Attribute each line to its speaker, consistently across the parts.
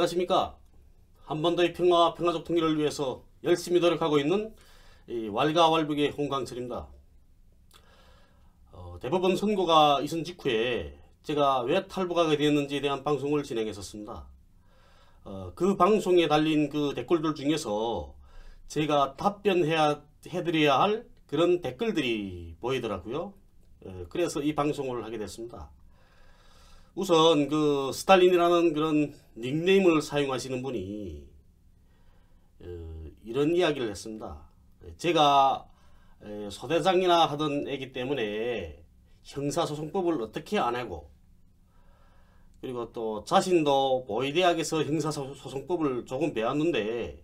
Speaker 1: 안녕하십니까. 한반도의 평화와 평화적 통일을 위해서 열심히 노력하고 있는 왈가왈부의 홍강철입니다. 대법원 선고가 있은 직후에 제가 왜 탈북하게 되었는지에 대한 방송을 진행했었습니다. 그 방송에 달린 그 댓글들 중에서 제가 답변해드려야 할 그런 댓글들이 보이더라고요. 그래서 이 방송을 하게 됐습니다. 우선 그 스탈린이라는 그런 닉네임을 사용하시는 분이 이런 이야기를 했습니다. 제가 소대장이나 하던 애기 때문에 형사소송법을 어떻게 안 하고, 그리고 또 자신도 보위대학에서 형사소송법을 조금 배웠는데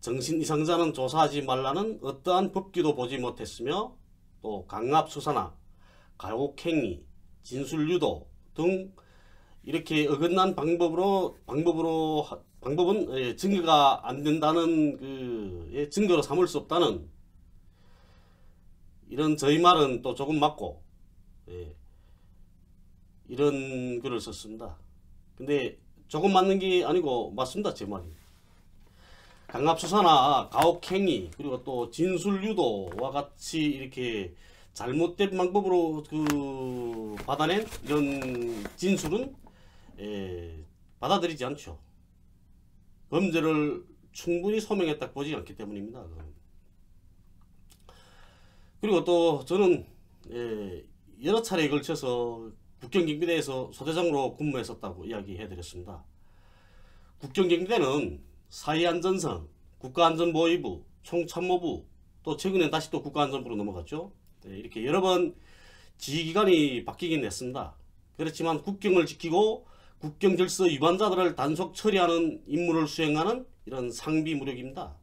Speaker 1: 정신 이상자는 조사하지 말라는 어떠한 법규도 보지 못했으며, 또 강압수사나 가혹행위, 진술유도 등 이렇게 어긋난 방법은 증거가 안 된다는 증거로 삼을 수 없다는 이런 저희 말은 또 조금 맞고, 이런 글을 썼습니다. 근데 조금 맞는 게 아니고 맞습니다. 제 말이. 강압수사나 가혹행위, 그리고 또 진술유도와 같이 이렇게 잘못된 방법으로 받아낸 이런 진술은 받아들이지 않죠. 범죄를 충분히 소명했다 보지 않기 때문입니다. 그리고 또 저는 여러 차례에 걸쳐서 국경경비대에서 소대장으로 근무했었다고 이야기해드렸습니다. 국경경비대는 사회안전성, 국가안전보위부, 총참모부, 또 최근에 다시 또 국가안전부로 넘어갔죠. 이렇게 여러 번 지휘기관이 바뀌긴 했습니다. 그렇지만 국경을 지키고 국경 질서 위반자들을 단속 처리하는 임무를 수행하는 이런 상비 무력입니다.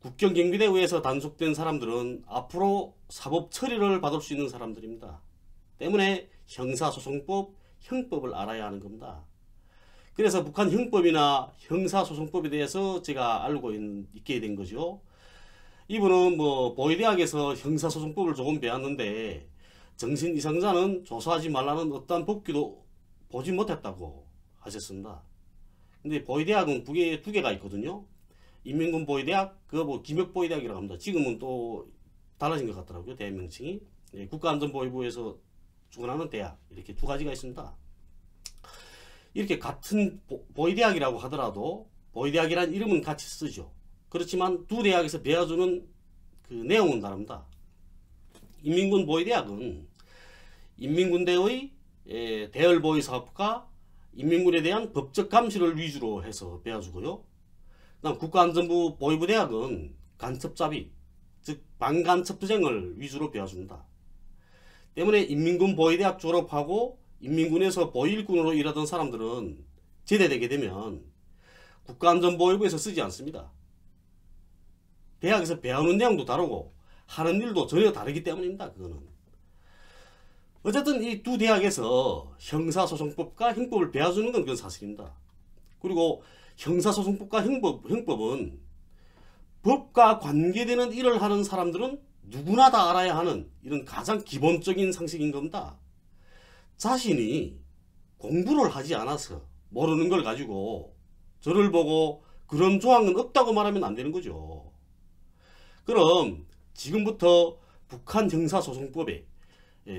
Speaker 1: 국경경비대에 의해서 단속된 사람들은 앞으로 사법 처리를 받을 수 있는 사람들입니다. 때문에 형사소송법, 형법을 알아야 하는 겁니다. 그래서 북한 형법이나 형사소송법에 대해서 제가 알고 있게 된 거죠. 이분은 뭐 보위대학에서 형사소송법을 조금 배웠는데 정신 이상자는 조사하지 말라는 어떠한 법규도 보지 못했다고 하셨습니다. 근데 보위대학은 북에 두 개가 있거든요. 인민군 보위대학, 그거 뭐 김혁보위대학이라고 합니다. 지금은 또 달라진 것 같더라고요. 대학 명칭이. 국가안전보위부에서 주관하는 대학, 이렇게 두 가지가 있습니다. 이렇게 같은 보위대학이라고 하더라도 보위대학이라는 이름은 같이 쓰죠. 그렇지만 두 대학에서 배워주는 그 내용은 다릅니다. 인민군 보위대학은 인민군대의 대열보위 사업과 인민군에 대한 법적 감시를 위주로 해서 배워주고요. 그다음 국가안전부 보위부대학은 간첩잡이, 즉 반간첩투쟁을 위주로 배워줍니다. 때문에 인민군 보위대학 졸업하고 인민군에서 보위일군으로 일하던 사람들은 제대되게 되면 국가안전보위부에서 쓰지 않습니다. 대학에서 배우는 내용도 다르고 하는 일도 전혀 다르기 때문입니다. 그거는. 어쨌든 이 두 대학에서 형사소송법과 형법을 배워주는 건 그건 사실입니다. 그리고 형사소송법과 형법은 법과 관계되는 일을 하는 사람들은 누구나 다 알아야 하는 이런 가장 기본적인 상식인 겁니다. 자신이 공부를 하지 않아서 모르는 걸 가지고 저를 보고 그런 조항은 없다고 말하면 안 되는 거죠. 그럼 지금부터 북한 형사소송법에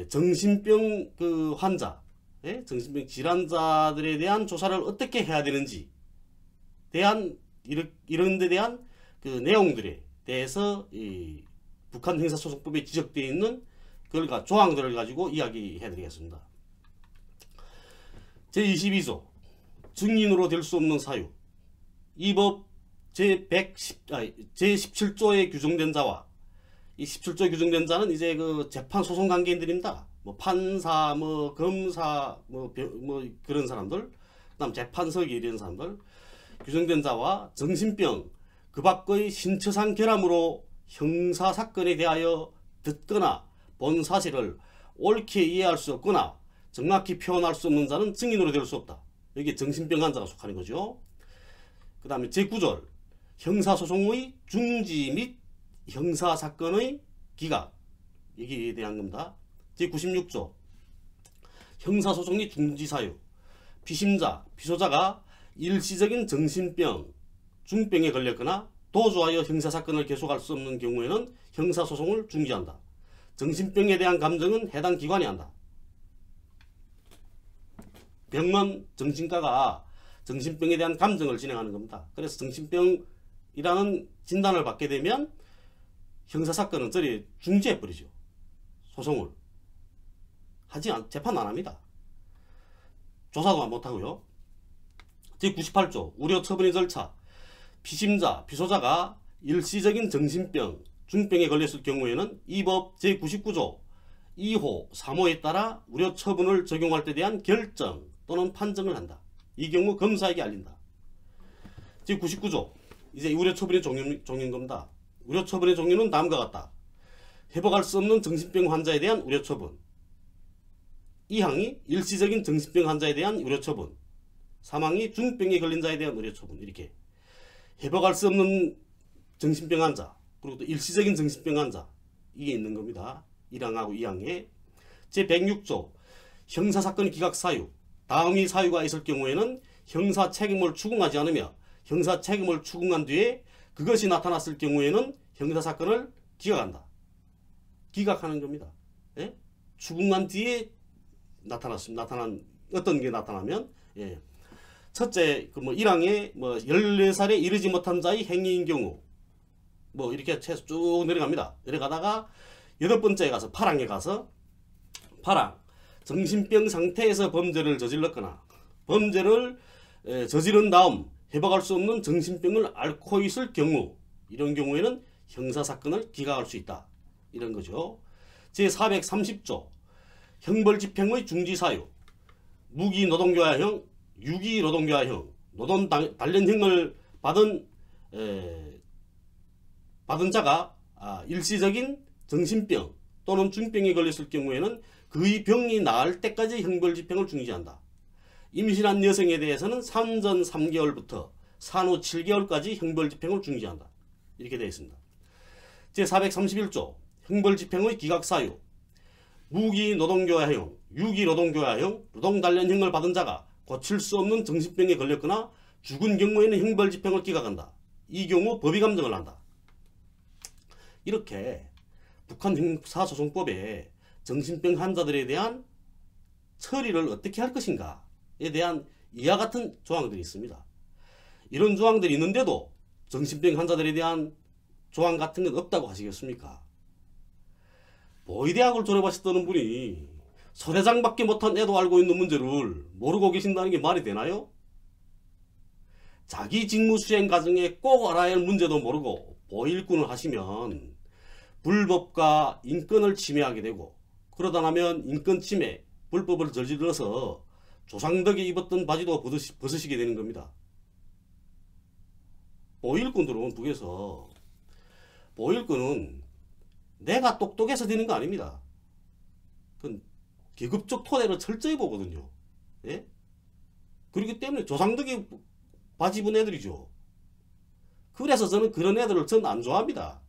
Speaker 1: 정신병 환자, 정신병 질환자들에 대한 조사를 어떻게 해야 되는지 이런 데 대한 그 내용들에 대해서 북한 형사소송법에 지적되어 있는 조항들을 가지고 이야기해 드리겠습니다. 제22조 증인으로 될 수 없는 사유. 이 법 제17조에 규정된 자와 이 17조에 규정된 자는 이제 그 재판 소송 관계인들입니다. 뭐 판사, 뭐 검사, 뭐 그런 사람들, 그다음 재판석이 이런 사람들, 규정된 자와 정신병 그 밖의 신체상 결함으로 형사 사건에 대하여 듣거나 본 사실을 옳게 이해할 수 없거나 정확히 표현할 수 없는 자는 증인으로 될 수 없다. 여기 정신병 환자가 속하는 거죠. 그 다음에 제9절 형사소송의 중지 및 형사사건의 기각, 여기에 대한 겁니다. 제96조 형사소송의 중지사유. 피심자, 피소자가 일시적인 정신병, 중병에 걸렸거나 도주하여 형사사건을 계속할 수 없는 경우에는 형사소송을 중지한다. 정신병에 대한 감정은 해당 기관이 한다. 병원 정신과가 정신병에 대한 감정을 진행하는 겁니다. 그래서 정신병이라는 진단을 받게 되면 형사사건은 저리 중지해버리죠. 소송을. 재판 안 합니다. 조사도 못하고요. 제98조 우려 처분의 절차. 피심자, 피소자가 일시적인 정신병, 중병에 걸렸을 경우에는 이 법 제99조 2호, 3호에 따라 우려 처분을 적용할 때 대한 결정 또는 판정을 한다. 이 경우 검사에게 알린다. 제99조 이제 우려 처분의 종류인 겁니다. 우려 처분의 종류는 다음과 같다. 회복할 수 없는 정신병 환자에 대한 우려 처분. 2항이 일시적인 정신병 환자에 대한 우려 처분. 3항이 중병에 걸린 자에 대한 우려 처분. 이렇게 회복할 수 없는 정신병 환자, 그리고 또 일시적인 정신병 환자, 이게 있는 겁니다. 1항하고 2항에. 제106조 형사사건 기각 사유. 다음이 사유가 있을 경우에는 형사 책임을 추궁하지 않으며 형사 책임을 추궁한 뒤에 그것이 나타났을 경우에는 형사사건을 기각한다. 기각하는 겁니다. 예? 추궁한 뒤에 나타난 어떤 게 나타나면, 예. 첫째, 1항에 14살에 이르지 못한 자의 행위인 경우, 이렇게 최소 쭉 내려갑니다. 내려가다가 8번째에 가서 8항에 가서 8항 정신병 상태에서 범죄를 저질렀거나 범죄를 저지른 다음 회복할 수 없는 정신병을 앓고 있을 경우, 이런 경우에는 형사사건을 기각할 수 있다. 이런 거죠. 제430조 형벌집행의 중지사유. 무기노동교화형, 유기노동교화형, 노동 단련형을 받은 자가 일시적인 정신병 또는 중병에 걸렸을 경우에는 그의 병이 나을 때까지 형벌집행을 중지한다. 임신한 여성에 대해서는 산전 3개월부터 산후 7개월까지 형벌집행을 중지한다. 이렇게 되어 있습니다. 제431조 형벌집행의 기각사유. 무기노동교화형, 유기노동교화형, 노동단련형을 받은 자가 고칠 수 없는 정신병에 걸렸거나 죽은 경우에는 형벌집행을 기각한다. 이 경우 법의 감정을 한다. 이렇게 북한 형사소송법에 정신병 환자들에 대한 처리를 어떻게 할 것인가에 대한 이와 같은 조항들이 있습니다. 이런 조항들이 있는데도 정신병 환자들에 대한 조항 같은 건 없다고 하시겠습니까? 보의대학을 졸업하셨다는 분이 소대장밖에 못한 애도 알고 있는 문제를 모르고 계신다는 게 말이 되나요? 자기 직무 수행 과정에 꼭 알아야 할 문제도 모르고 보일꾼을 하시면 불법과 인권을 침해하게 되고, 그러다 나면 인권 침해, 불법을 저질러서 조상덕이 입었던 바지도 벗으시게 되는 겁니다. 보일꾼들은 북에서, 보일꾼은 내가 똑똑해서 되는 거 아닙니다. 그건 계급적 토대를 철저히 보거든요. 예? 그렇기 때문에 조상덕이 바지 입은 애들이죠. 그래서 저는 그런 애들을 전 안 좋아합니다.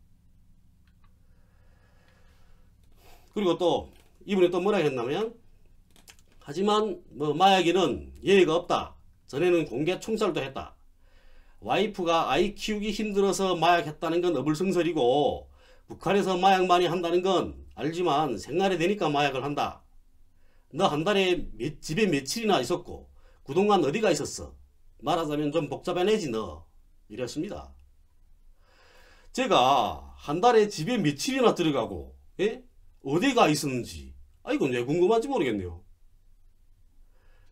Speaker 1: 그리고 또 이분이 또 뭐라 했냐면, 하지만 마약에는 예의가 없다. 전에는 공개 총살도 했다. 와이프가 아이 키우기 힘들어서 마약했다는 건 어불성설이고, 북한에서 마약 많이 한다는 건 알지만 생활이 되니까 마약을 한다. 너 한 달에 집에 며칠이나 있었고 그동안 어디가 있었어? 말하자면 좀 복잡해내지 너. 이랬습니다. 제가 한 달에 집에 며칠이나 들어가고, 예? 어디가 있었는지, 이건 왜 궁금한지 모르겠네요.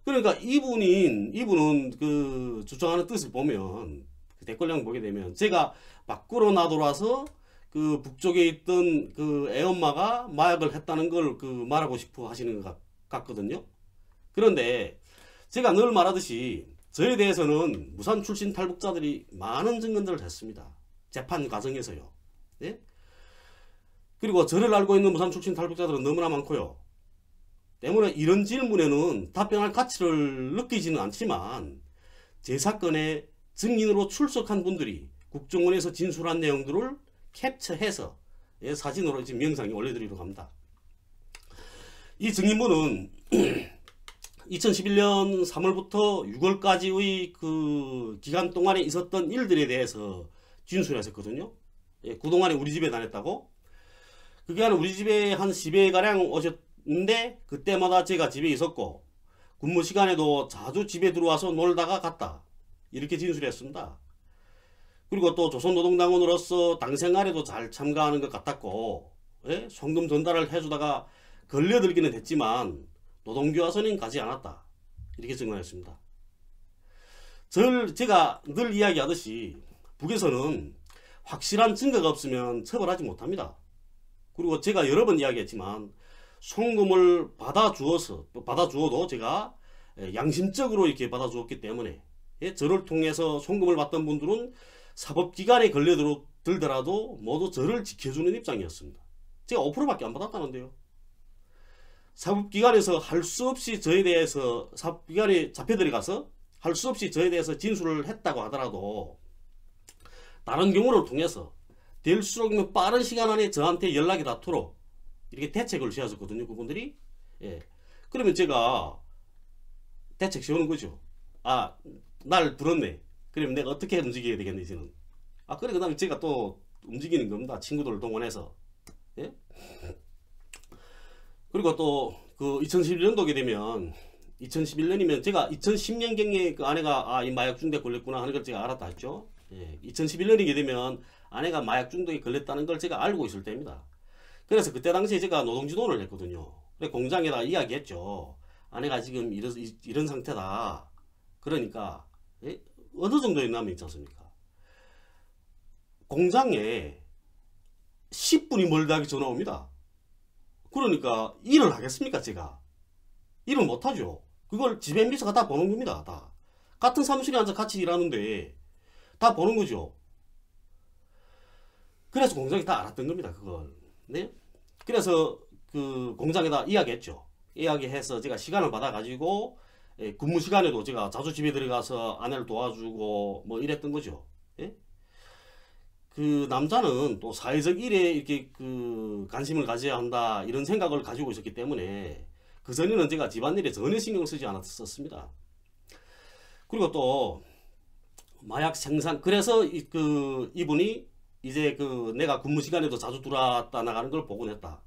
Speaker 1: 그러니까 이분은 그 주장하는 뜻을 보면, 그 댓글량 보게 되면, 제가 밖으로 나돌아서 그 북쪽에 있던 그 애엄마가 마약을 했다는 걸 말하고 싶어 하시는 것 같거든요. 그런데 제가 늘 말하듯이 저에 대해서는 무산 출신 탈북자들이 많은 증언들을 했습니다. 재판 과정에서요. 예? 그리고 저를 알고 있는 무산 출신 탈북자들은 너무나 많고요. 때문에 이런 질문에는 답변할 가치를 느끼지는 않지만, 제 사건에 증인으로 출석한 분들이 국정원에서 진술한 내용들을 캡처해서 사진으로 지금 영상에 올려드리려고 합니다. 이 증인분은 2011년 3월부터 6월까지의 그 기간 동안에 있었던 일들에 대해서 진술했었거든요. 예, 그동안에 우리 집에 다녔다고. 그 기간에 우리 집에 한 10회가량 오셨는데 그때마다 제가 집에 있었고 근무 시간에도 자주 집에 들어와서 놀다가 갔다. 이렇게 진술했습니다. 그리고 또 조선노동당원으로서 당 생활에도 잘 참가하는 것 같았고, 예? 송금 전달을 해주다가 걸려들기는 했지만 노동교화소는 가지 않았다. 이렇게 증언했습니다. 제가 늘 이야기하듯이 북에서는 확실한 증거가 없으면 처벌하지 못합니다. 그리고 제가 여러 번 이야기했지만 송금을 받아주어도 제가 양심적으로 이렇게 받아주었기 때문에, 예? 저를 통해서 송금을 받던 분들은 사법기관에 걸려들더라도 모두 저를 지켜주는 입장이었습니다. 제가 5%밖에 안 받았다는데요. 사법기관에서 할 수 없이 저에 대해서, 사법기관에 잡혀 들어가서 할 수 없이 저에 대해서 진술을 했다고 하더라도 다른 경우를 통해서 될수록 빠른 시간 안에 저한테 연락이 닿도록 이렇게 대책을 세워줬거든요, 그분들이. 예. 그러면 제가 대책 세우는 거죠. 아, 날 불었네. 그러면 내가 어떻게 움직여야 되겠네, 이제는. 아, 그래, 그 다음에 제가 또 움직이는 겁니다. 친구들을 동원해서. 예? 그리고 또, 그 2011년도게 되면, 2011년이면 제가 2010년경에 그 아내가, 이 마약 중독에 걸렸구나 하는 걸 제가 알았다 했죠. 예. 2011년이게 되면 아내가 마약 중독에 걸렸다는 걸 제가 알고 있을 때입니다. 그래서 그때 당시에 제가 노동지도를 했거든요. 그래, 공장에다 이야기했죠. 아내가 지금 이런 상태다. 그러니까, 예? 어느 정도의 남이 있지 않습니까? 공장에 10분이 멀다 하기 전화 옵니다. 그러니까 일을 하겠습니까, 제가? 일을 못하죠. 그걸 집에 MBC가 다 보는 겁니다. 다. 같은 사무실에 앉아 같이 일하는데 다 보는 거죠. 그래서 공장이 다 알았던 겁니다, 그걸. 네? 그래서 그 공장에다 이야기했죠. 이야기해서 제가 시간을 받아가지고 근무 시간에도 제가 자주 집에 들어가서 아내를 도와주고 뭐 이랬던 거죠. 예? 그 남자는 또 사회적 일에 이렇게 그 관심을 가져야 한다 이런 생각을 가지고 있었기 때문에 그전에는 제가 집안일에 전혀 신경을 쓰지 않았었습니다. 그리고 또 마약 생산, 그래서 이분이 이제 그 내가 근무 시간에도 자주 들어왔다 나가는 걸 보곤 했다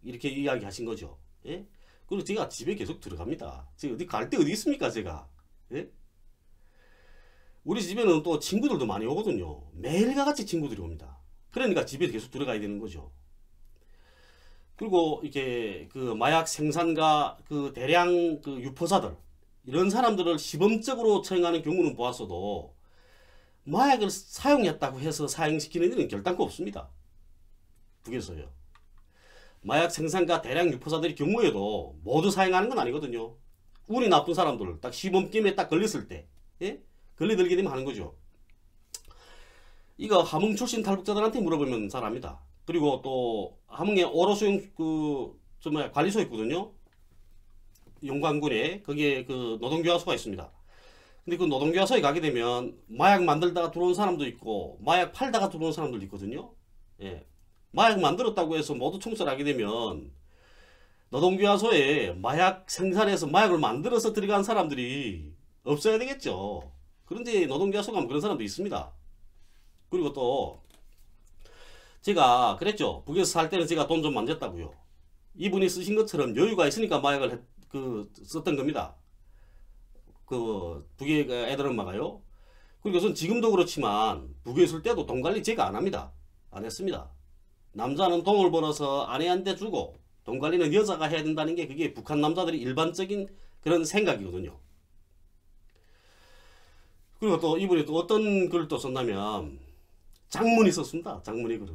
Speaker 1: 이렇게 이야기하신 거죠. 예? 그리고 제가 집에 계속 들어갑니다. 제가 어디 갈 데 어디 있습니까, 제가? 예? 우리 집에는 또 친구들도 많이 오거든요. 매일과 같이 친구들이 옵니다. 그러니까 집에 계속 들어가야 되는 거죠. 그리고 이렇게 그 마약 생산과 그 대량 그 유포자들, 이런 사람들을 시범적으로 처형하는 경우는 보았어도 마약을 사용했다고 해서 사형시키는 일은 결단코 없습니다. 북에서요. 마약 생산과 대량 유포자들의 경우에도 모두 사용하는 건 아니거든요. 운이 나쁜 사람들, 딱 시범김에 딱 걸렸을 때, 예? 걸려들게 되면 하는 거죠. 이거 함흥 출신 탈북자들한테 물어보면 잘 압니다. 그리고 또 함흥에 오로수용 관리소 있거든요. 용관군에 거기에 그 노동교화소가 있습니다. 근데 그 노동교화소에 가게 되면 마약 만들다가 들어온 사람도 있고 마약 팔다가 들어온 사람도 있거든요. 예. 마약 만들었다고 해서 모두 총살하게 되면 노동교화소에 마약 생산해서 마약을 만들어서 들어간 사람들이 없어야 되겠죠. 그런데 노동교화소 가면 그런 사람도 있습니다. 그리고 또 제가 그랬죠. 북에서 살 때는 제가 돈 좀 만졌다고요. 이분이 쓰신 것처럼 여유가 있으니까 마약을 썼던 겁니다. 그 북의 애들 엄마가요. 그리고 우선 지금도 그렇지만 북에 있을 때도 돈 관리 제가 안 합니다. 안 했습니다. 남자는 돈을 벌어서 아내한테 주고 돈 관리는 여자가 해야 된다는 게 그게 북한 남자들이 일반적인 그런 생각이거든요. 그리고 또 이분이 또 어떤 글을 또 썼냐면 장문이 썼습니다. 장문의 글을.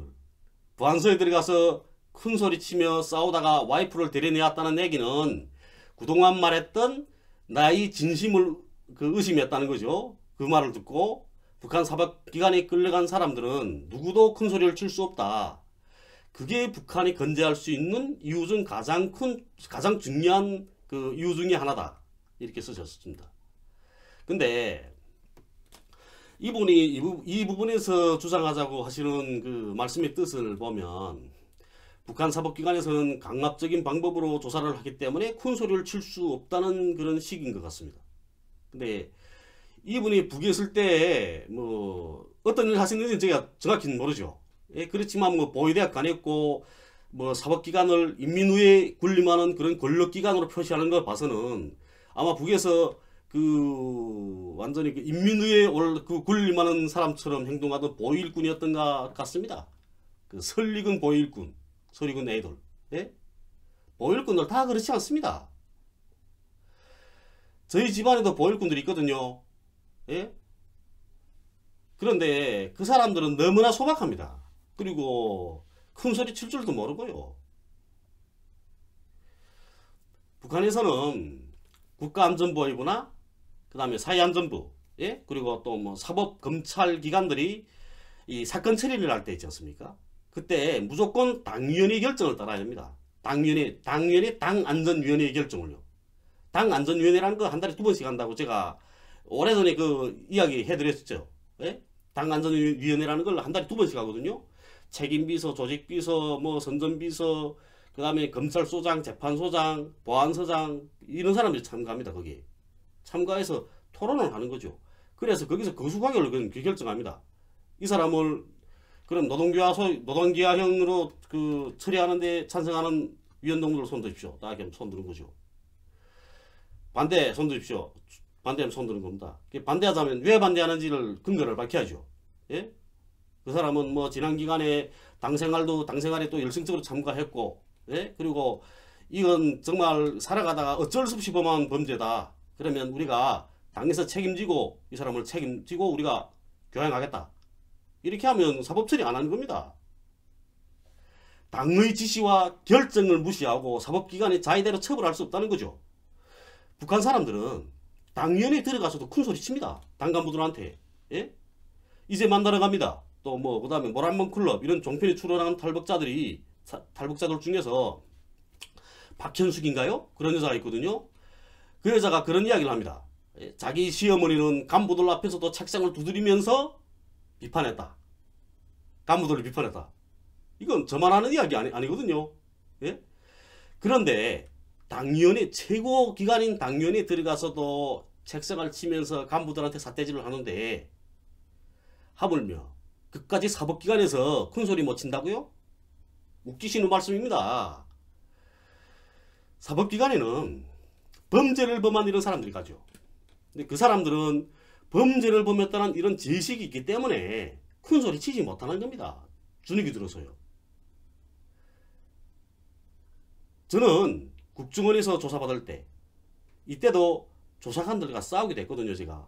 Speaker 1: 보안소에 들어가서 큰 소리 치며 싸우다가 와이프를 데려내왔다는 얘기는 그동안 말했던 나의 진심을 의심했다는 거죠. 그 말을 듣고 북한 사법기관에 끌려간 사람들은 누구도 큰 소리를 칠 수 없다. 그게 북한이 건재할 수 있는 이유 중 가장 중요한 그 이유 중에 하나다. 이렇게 쓰셨습니다. 근데 이분이 이 부분에서 주장하자고 하시는 그 말씀의 뜻을 보면 북한 사법기관에서는 강압적인 방법으로 조사를 하기 때문에 큰 소리를 칠 수 없다는 그런 식인 것 같습니다. 근데 이분이 북에 있을 때 뭐 어떤 일을 하셨는지 제가 정확히는 모르죠. 예, 그렇지만 뭐 보위대학 다녔고 뭐 사법기관을 인민위에 군림하는 그런 권력기관으로 표시하는 걸 봐서는 아마 북에서 그 완전히 그 인민위에 그 군림하는 사람처럼 행동하던 보위일군이었던 것 같습니다. 그 설리군 보위일군, 설리군 애들, 예? 보위일군들 다 그렇지 않습니다. 저희 집안에도 보위일군들이 있거든요. 예? 그런데 그 사람들은 너무나 소박합니다. 그리고 큰 소리 칠 줄도 모르고요. 북한에서는 국가안전보위부나 그 다음에 사회안전부, 예? 그리고 또 뭐 사법 검찰 기관들이 이 사건 처리를 할 때 있지 않습니까? 그때 무조건 당위원회 결정을 따라야 합니다. 당위원회 당안전위원회의 결정을요. 당안전위원회라는 거 한 달에 2번씩 한다고 제가 오래전에 그 이야기 해드렸죠. 예? 당안전위원회라는 걸 한 달에 2번씩 하거든요. 책임비서, 조직비서, 뭐 선전비서, 그 다음에 검찰소장, 재판소장, 보안서장 이런 사람들이 참가합니다. 거기 참가해서 토론을 하는 거죠. 그래서 거기서 거수가결을 결정합니다. 이 사람을 그럼 노동기아형으로 그 처리하는데 찬성하는 위원동들을 손드십시오. 딱 이렇게 손드는 거죠. 반대 손드십시오. 반대하면 손드는 겁니다. 반대하자면 왜 반대하는지를 근거를 밝혀야죠. 예? 그 사람은 뭐 지난 기간에 당생활에 또 열성적으로 참가했고, 예? 그리고 이건 정말 살아가다가 어쩔 수 없이 범한 범죄다. 그러면 우리가 당에서 책임지고 이 사람을 책임지고 우리가 교양하겠다. 이렇게 하면 사법 처리 안 하는 겁니다. 당의 지시와 결정을 무시하고 사법기관이 자의대로 처벌할 수 없다는 거죠. 북한 사람들은 당위원회에 들어가서도 큰 소리 칩니다. 당 간부들한테. 예? 이제 만나러 갑니다. 또 뭐 그 다음에 모란봉 클럽 이런 종편에 출연한 탈북자들 중에서 박현숙인가요? 그런 여자가 있거든요. 그 여자가 그런 이야기를 합니다. 자기 시어머니는 간부들 앞에서도 책상을 두드리면서 비판했다. 간부들을 비판했다. 이건 저만 하는 이야기 아니거든요. 예? 그런데 당위원회 최고 기관인 당위원회에 들어가서도 책상을 치면서 간부들한테 삿대질을 하는데 하물며 그까지 사법기관에서 큰소리 못 친다고요? 웃기시는 말씀입니다. 사법기관에는 범죄를 범한 이런 사람들이 가죠. 근데 그 사람들은 범죄를 범했다는 이런 지식이 있기 때문에 큰소리 치지 못하는 겁니다. 주눅이 들어서요. 저는 국정원에서 조사받을 때 이때도 조사관들과 싸우게 됐거든요. 제가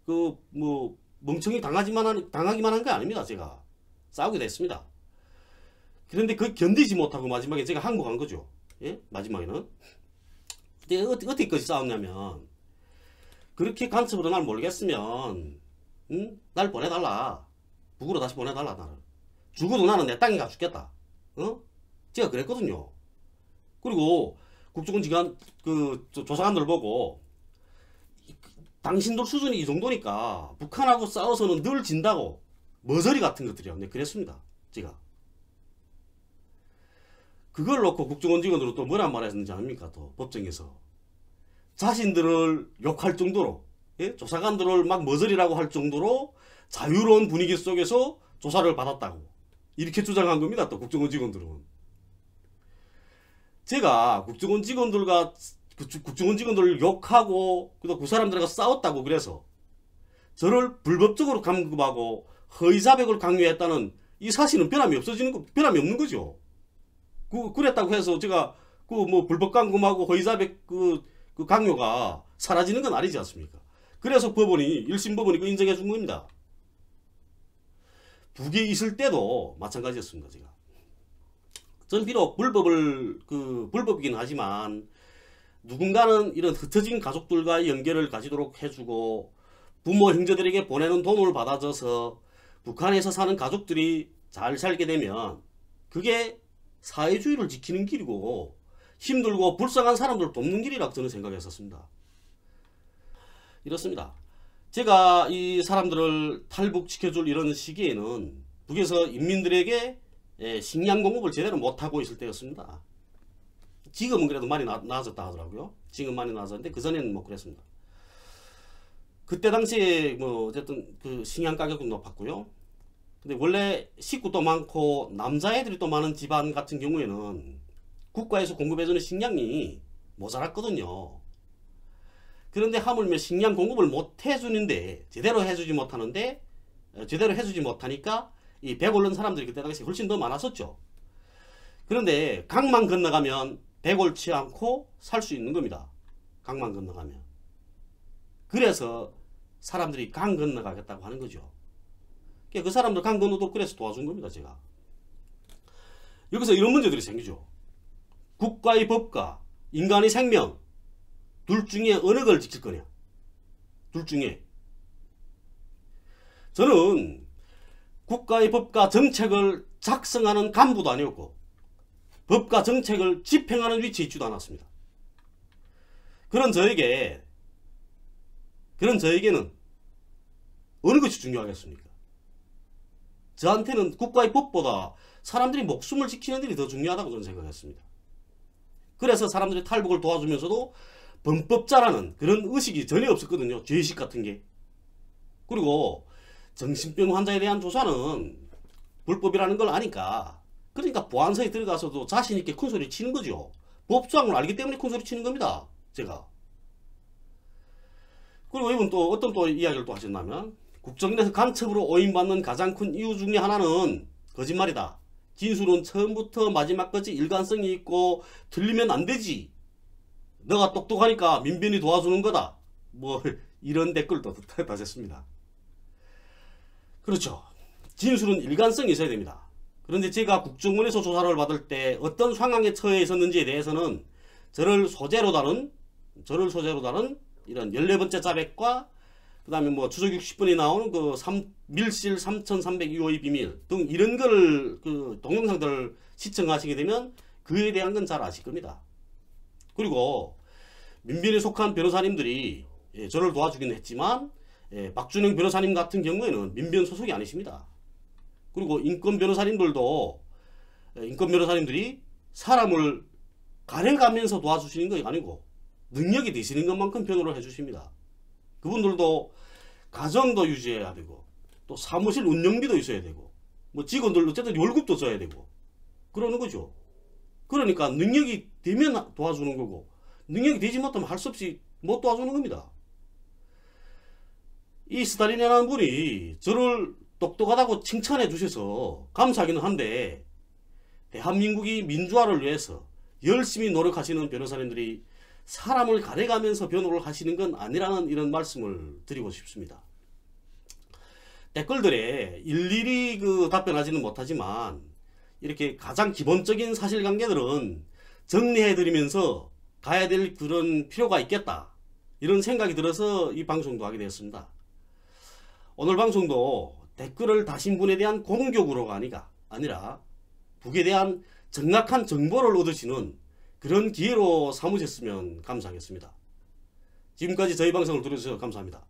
Speaker 1: 그 뭐 멍청이 당하기만 한 게 아닙니다. 제가 싸우게 됐습니다. 그런데 그 견디지 못하고 마지막에 제가 한국 간 거죠. 예? 마지막에는 근데 어떻게까지 싸웠냐면 그렇게 간첩으로 날 모르겠으면 날 보내달라. 북으로 다시 보내달라. 나를 죽어도 나는 내 땅에 가 죽겠다. 제가 그랬거든요. 그리고 국정원 지간 그 조사관들 보고 당신들 수준이 이 정도니까 북한하고 싸워서는 늘 진다고 머저리 같은 것들이요. 네, 그랬습니다. 제가 그걸 놓고 국정원 직원으로 또 뭐란 말 했는지 아닙니까? 또 법정에서 자신들을 욕할 정도로, 예? 조사관들을 막 머저리라고 할 정도로 자유로운 분위기 속에서 조사를 받았다고 이렇게 주장한 겁니다. 또 국정원 직원들은 제가 국정원 직원들을 욕하고 그 사람들과 싸웠다고 그래서 저를 불법적으로 감금하고 허위자백을 강요했다는 이 사실은 변함이 없는 거죠. 그랬다고 해서 제가 그 뭐 불법 감금하고 허위자백 그 강요가 사라지는 건 아니지 않습니까? 그래서 법원이 1심 법원이 그 인정해 준 겁니다. 북에 있을 때도 마찬가지였습니다. 제가 전 비록 불법이긴 하지만 누군가는 이런 흩어진 가족들과의 연결을 가지도록 해주고 부모 형제들에게 보내는 돈을 받아줘서 북한에서 사는 가족들이 잘 살게 되면 그게 사회주의를 지키는 길이고 힘들고 불쌍한 사람들을 돕는 길이라고 저는 생각했었습니다. 이렇습니다. 제가 이 사람들을 탈북시켜줄 이런 시기에는 북에서 인민들에게 식량 공급을 제대로 못하고 있을 때였습니다. 지금은 그래도 많이 나아졌다 하더라고요. 지금 많이 나아졌는데 그전에는 뭐 그랬습니다. 그때 당시에 뭐 어쨌든 그 식량 가격도 높았고요. 근데 원래 식구도 많고 남자애들이 또 많은 집안 같은 경우에는 국가에서 공급해주는 식량이 모자랐거든요. 그런데 하물며 식량 공급을 못 해주는데 제대로 해주지 못하니까 이 배 고른 사람들이 그때 당시 훨씬 더 많았었죠. 그런데 강만 건너가면 배 골치 않고 살 수 있는 겁니다. 강만 건너가면. 그래서 사람들이 강 건너가겠다고 하는 거죠. 그 사람들 강 건너도 그래서 도와준 겁니다. 제가. 여기서 이런 문제들이 생기죠. 국가의 법과 인간의 생명 둘 중에 어느 걸 지킬 거냐. 둘 중에. 저는 국가의 법과 정책을 작성하는 간부도 아니었고 법과 정책을 집행하는 위치에 있지도 않았습니다. 그런 저에게는 어느 것이 중요하겠습니까? 저한테는 국가의 법보다 사람들이 목숨을 지키는 일이 더 중요하다고 저는 생각했습니다. 그래서 사람들이 탈북을 도와주면서도 범법자라는 그런 의식이 전혀 없었거든요. 죄의식 같은 게. 그리고 정신병 환자에 대한 조사는 불법이라는 걸 아니까 그러니까 보안소에 들어가서도 자신 있게 큰소리 치는 거죠. 법조항을 알기 때문에 큰소리 치는 겁니다. 제가. 그리고 이분 또 어떤 또 이야기를 또 하셨냐면 국정원에서 간첩으로 오인받는 가장 큰 이유 중에 하나는 거짓말이다. 진술은 처음부터 마지막까지 일관성이 있고 틀리면 안 되지. 너가 똑똑하니까 민변이 도와주는 거다. 뭐 이런 댓글도 다셨습니다. 그렇죠. 진술은 일관성이 있어야 됩니다. 그런데 제가 국정원에서 조사를 받을 때 어떤 상황에 처해 있었는지에 대해서는 저를 소재로 다룬 이런 14번째 자백과 그 다음에 뭐 추적 60분이 나오는 그 밀실 3302호의 비밀 등 이런 걸 그 동영상들을 시청하시게 되면 그에 대한 건 잘 아실 겁니다. 그리고 민변에 속한 변호사님들이 저를 도와주긴 했지만 박준영 변호사님 같은 경우에는 민변 소속이 아니십니다. 그리고 인권 변호사님들이 사람을 가려가면서 도와주시는 게 아니고 능력이 되시는 것만큼 변호를 해주십니다. 그분들도 가정도 유지해야 되고 또 사무실 운영비도 있어야 되고 뭐 직원들 어쨌든 월급도 줘야 되고 그러는 거죠. 그러니까 능력이 되면 도와주는 거고 능력이 되지 못하면 할 수 없이 못 도와주는 겁니다. 이 스탈린이라는 분이 저를 똑똑하다고 칭찬해 주셔서 감사하기는 한데 대한민국이 민주화를 위해서 열심히 노력하시는 변호사님들이 사람을 가려가면서 변호를 하시는 건 아니라는 이런 말씀을 드리고 싶습니다. 댓글들에 일일이 답변하지는 못하지만 이렇게 가장 기본적인 사실관계들은 정리해드리면서 가야 될 그런 필요가 있겠다. 이런 생각이 들어서 이 방송도 하게 되었습니다. 오늘 방송도 댓글을 다신 분에 대한 공격으로가 아니라 북에 대한 정확한 정보를 얻으시는 그런 기회로 삼으셨으면 감사하겠습니다. 지금까지 저희 방송을 들어주셔서 감사합니다.